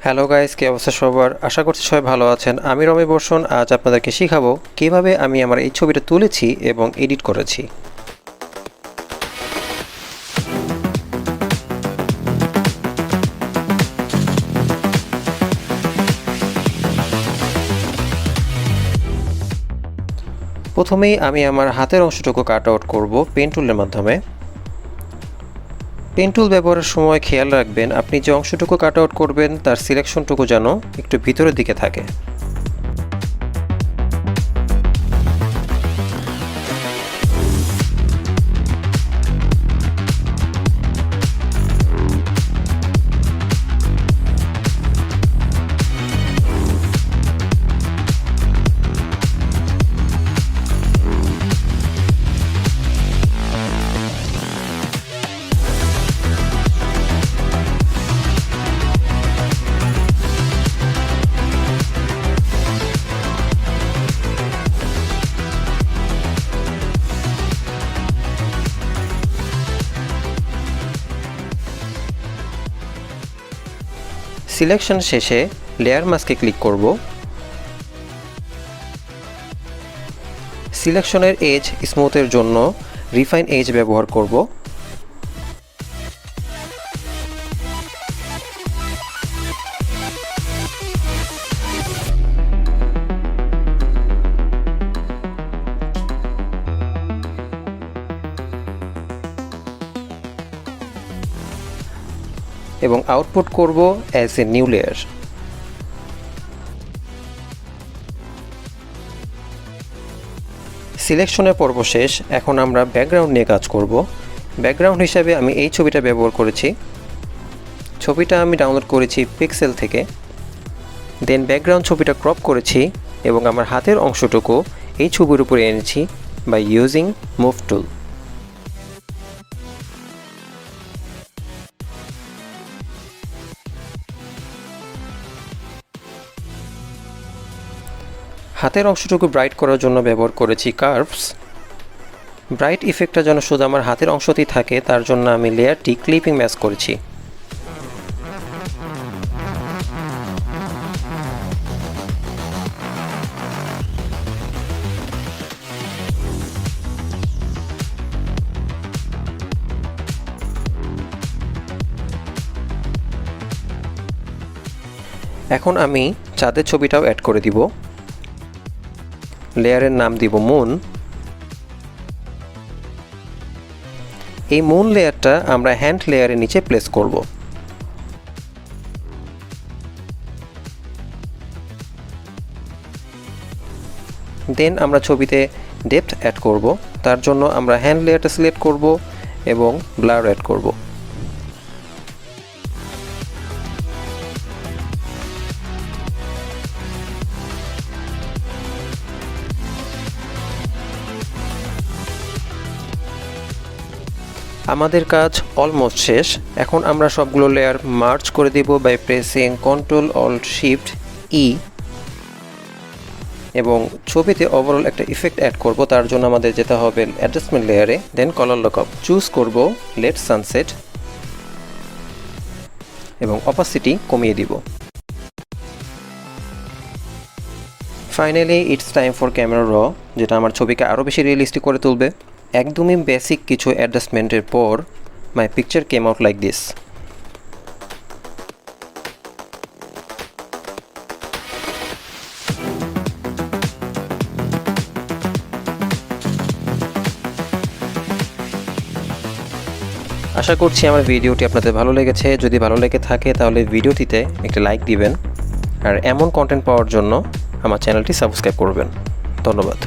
Hello guys, কি অবস্থা সবার? আশা করছি সবাই ভালো আছেন। আমি রমি বর্ষণ। আজ আপনাদেরকে শেখাবো কিভাবে আমি আমার এই ছবিটা তুলেছি এবং এডিট করেছি। প্রথমেই আমি আমার হাতের অংশটুকু কাট আউট করব পেন টুলের মাধ্যমে। পেন টুল ব্যবহারের সময় খেয়াল রাখবেন আপনি যে অংশটুকু কাট আউট করবেন তার সিলেকশনটুকু যেন একটু ভিতরের দিকে থাকে। সিলেকশন শেষে লেয়ার মাস্কে ক্লিক করব। সিলেকশনের এজ স্মুথের জন্য রিফাইন এজ ব্যবহার করব। এবং আউটপুট করব অ্যাজ এ নিউ লেয়ার। সিলেকশনের পর্ব শেষ। এখন আমরা ব্যাকগ্রাউন্ড নিয়ে কাজ করব। ব্যাকগ্রাউন্ড হিসাবে আমি এই ছবিটা ব্যবহার করেছি। ছবিটা আমি ডাউনলোড করেছি পিক্সেল থেকে। দেন ব্যাকগ্রাউন্ড ছবিটা ক্রপ করেছি এবং আমার হাতের অংশটুকু এই ছবির উপরে এনেছি বাই ইউজিং মুভ টুল। হাতের অংশটুকু ব্রাইট করার জন্য ব্যবহার করেছি কার্ভস। ব্রাইট ইফেক্টটা যেন শুধু আমার হাতের অংশতেই থাকে তার জন্য আমি লেয়ারটি ক্লিপিং ম্যাচ করেছি। এখন আমি চাঁদের ছবিটাও অ্যাড করে দিব। লেয়ারের নাম দিব মুন। এই মুন লেয়ারটা আমরা হ্যান্ড লেয়ারের নিচে প্লেস করব। দেন আমরা ছবিতে ডেপথ অ্যাড করব। তার জন্য আমরা হ্যান্ড লেয়ারটা সিলেক্ট করব এবং ব্লার অ্যাড করব। আমাদের কাজ অলমোস্ট শেষ। এখন আমরা সবগুলো লেয়ার মার্জ করে দেব by pressing control alt shift E এবং ছবিতে ওভারঅল একটা ইফেক্ট অ্যাড করব। তার জন্য আমাদের যেতে হবে অ্যাডজাস্টমেন্ট লেয়ারে, দেন কালার লকআপ চুজ করব লেট সানসেট এবং অপাসিটি কমিয়ে দিব। Finally it's time for camera র, যেটা আমার ছবিকে আরও বেশি রিয়েলিস্টিক করে তুলবে। একদমই বেসিক কিছু অ্যাডজাস্টমেন্টের পর my picture came out like this. আশা করছি আমার ভিডিওটি আপনাদের ভালো লেগেছে। যদি ভালো লেগে থাকে তাহলে ভিডিওটিতে একটা লাইক দিবেন আর এমন কন্টেন্ট পাওয়ার জন্য আমার চ্যানেলটি সাবস্ক্রাইব করবেন। ধন্যবাদ।